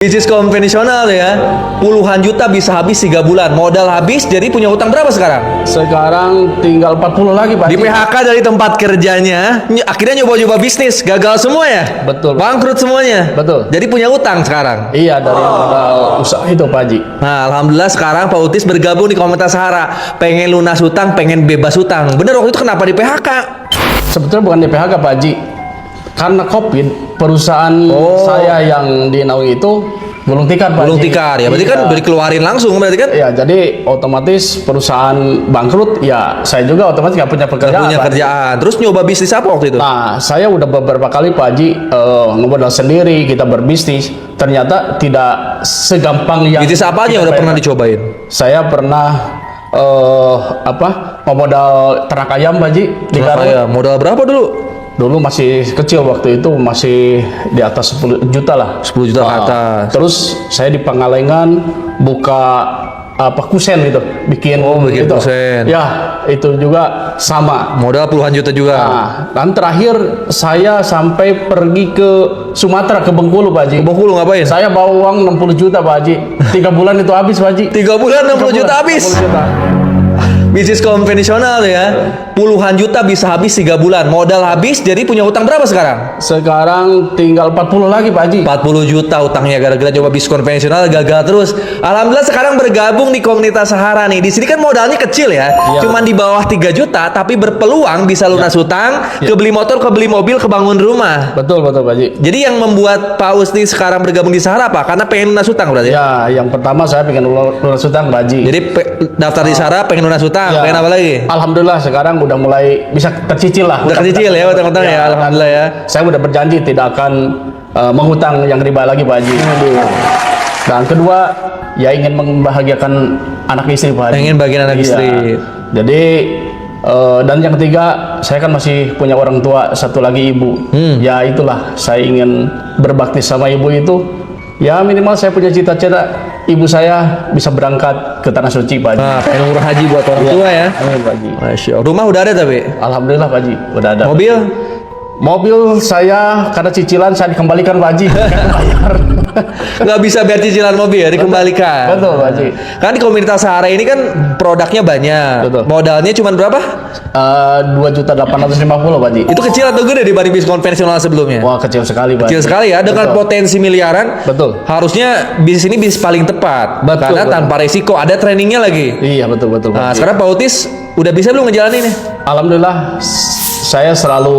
Bisnis konvensional ya, puluhan juta bisa habis 3 bulan. Modal habis, jadi punya utang berapa sekarang? Sekarang tinggal 40 lagi Pak. Di PHK dari tempat kerjanya, akhirnya nyoba-nyoba bisnis, gagal semua ya? Betul. Bangkrut semuanya? Betul. Jadi punya utang sekarang? Iya, dari modal usaha itu Pak Haji. Nah, Alhamdulillah sekarang Pak Utis bergabung di Komunitas Sahara. Pengen lunas utang, pengen bebas utang. Bener, waktu itu kenapa di PHK? Sebetulnya bukan di PHK Pak Haji. Karena COVID, perusahaan saya yang di Nawi itu gulung tikar Pak Haji. Gulung tikar ya, berarti kan Iya. udah dikeluarin langsung berarti kan? Ya, jadi otomatis perusahaan bangkrut, ya saya juga otomatis nggak punya Nggak pekerjaan. punya Pak Haji. kerjaan. Terus nyoba bisnis apa waktu itu? Nah, saya udah beberapa kali Pak Haji ngemodal sendiri, kita berbisnis. Ternyata tidak segampang yang Bisnis apa aja yang udah kita pernah bayangkan. dicobain? Saya pernah memodal ternak ayam Pak Haji di Garut. Kayak modal berapa dulu? Dulu masih kecil, waktu itu masih di atas 10 juta lah. 10 juta ke atas. Terus saya di Pangalengan buka kusen gitu, bikin bikin itu. kusen. Ya, itu juga sama. Modal puluhan juta juga. Nah, dan terakhir saya sampai pergi ke Sumatera, ke Bengkulu Pak Haji. Bengkulu ngapain? Saya bawa uang 60 juta Pak Haji. 3 bulan itu habis Pak Haji. 3 bulan 60 juta habis. 60 juta. Bisnis konvensional ya, puluhan juta bisa habis 3 bulan. Modal habis, jadi punya utang berapa sekarang? Sekarang tinggal 40 lagi Pak Haji. 40 juta utangnya gara-gara coba bisnis konvensional gagal terus. Alhamdulillah sekarang bergabung di Komunitas Sahara nih. Di sini kan modalnya kecil ya, Iya. cuman di bawah 3 juta, tapi berpeluang bisa lunas utang, kebeli motor, kebeli mobil, kebangun rumah. Betul Pak Haji. Jadi yang membuat Pak Usni sekarang bergabung di Sahara apa? Karena pengen lunas utang berarti ya? Ya, yang pertama saya pengen lunas utang Pak Haji. Jadi daftar di Sahara pengen lunas utang, Ya. pengen apa lagi? Alhamdulillah sekarang udah mulai bisa tercicil lah. Udah kecil ya utang-utang ya, alhamdulillah ya. Saya udah berjanji tidak akan menghutang yang riba lagi Pak Haji. Dan kedua, ya ingin membahagiakan anak istri Pak Haji. Pengen bagian anak Iya. istri. Jadi dan yang ketiga, saya kan masih punya orang tua, satu lagi ibu. Ya itulah, saya ingin berbakti sama ibu itu. Ya minimal saya punya cita-cita ibu saya bisa berangkat ke tanah suci Pak Haji. Nah, pengen umroh haji buat orang tua ya. Amin Pak Haji. Masya Allah. Rumah udah ada tapi? Alhamdulillah Pak Haji, udah ada. Mobil? Mobil saya karena cicilan saya dikembalikan Pak Haji. Bayar. Nggak bisa bayar cicilan mobil ya, dikembalikan. Betul Pak Haji. Kan di Komunitas Sahara ini kan produknya banyak. Betul. Modalnya cuma berapa? 2.850.000 Pak Haji. Itu kecil atau gede dibanding bisnis konvensional sebelumnya? Wah, kecil sekali Pak Kecil Haji. sekali ya, dengan Betul. potensi miliaran. Betul. Harusnya bisnis ini bisnis paling tepat. Betul, Karena betul. tanpa resiko, ada trainingnya lagi. Iya betul Pak Nah, Haji. sekarang Pak Utis udah bisa belum ngejalanin nih? Alhamdulillah saya selalu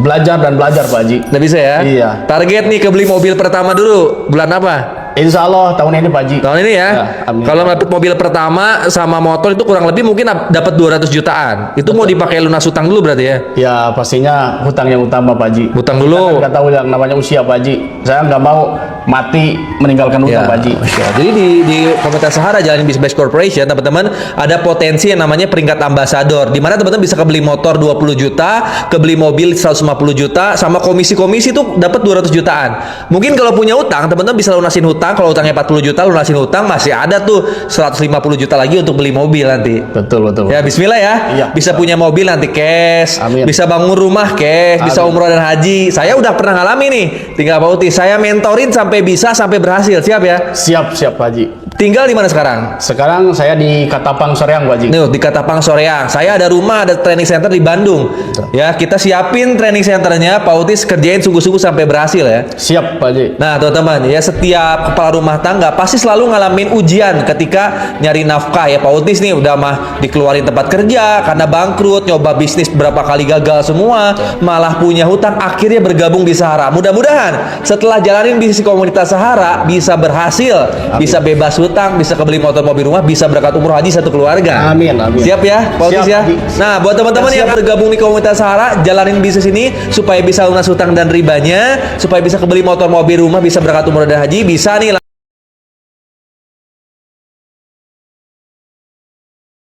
belajar dan belajar Pak Haji. Udah bisa ya? Iya. Target nih kebeli mobil pertama dulu bulan apa? Insya Allah tahun ini Pak Haji. Tahun ini ya. Ya, amin. Kalau dapet mobil pertama sama motor itu kurang lebih mungkin dapat 200 jutaan. Itu mau dipakai lunas utang dulu berarti ya? Ya pastinya hutang yang utama Pak Haji. Hutang dulu. Kita nggak tahu yang namanya usia Pak Haji. Saya nggak mau mati meninggalkan hutang Pak Haji. Masya Allah. Jadi di Komunitas Sahara Jalanin Business Corporation, teman-teman ada potensi yang namanya peringkat ambasador, di mana teman-teman bisa kebeli motor 20 juta, kebeli mobil 150 juta, sama komisi-komisi tuh dapat 200 jutaan. Mungkin kalau punya utang, teman-teman bisa lunasin hutang. Kalau utangnya 40 juta, lunasin hutang masih ada tuh 150 juta lagi untuk beli mobil nanti. Betul betul. Ya Bismillah ya. Iya. Bisa punya mobil nanti cash, Amin. bisa bangun rumah cash, bisa Amin. umroh dan haji. Saya udah pernah ngalami nih. Tinggal Pak Uti, saya mentorin sampai bisa sampai berhasil. Siap ya? Siap Pak Haji. Tinggal di mana sekarang? Sekarang saya di Katapang Soreang Pak Haji. Nih, di Katapang Soreang. Saya ada rumah, ada training center di Bandung. Ya, kita siapin training centernya. Pak Utis kerjain sungguh-sungguh sampai berhasil ya. Siap Pak Haji. Nah, teman-teman, ya setiap kepala rumah tangga pasti selalu ngalamin ujian ketika nyari nafkah ya. Pak Utis nih udah mah dikeluarin tempat kerja karena bangkrut, nyoba bisnis berapa kali gagal semua, malah punya hutang, akhirnya bergabung di Sahara. Mudah-mudahan setelah jalanin bisnis Komunitas Sahara bisa berhasil, bisa bebas hutang, bisa kebeli motor, mobil, rumah, bisa berangkat umroh haji satu keluarga. Amin, amin. Siap ya, Pak Utis Siap, ya. Haji. Nah, buat teman-teman yang bergabung di Komunitas Sahara, jalanin bisnis ini supaya bisa lunas hutang dan ribanya, supaya bisa kebeli motor, mobil, rumah, bisa berangkat umroh dan haji, bisa nih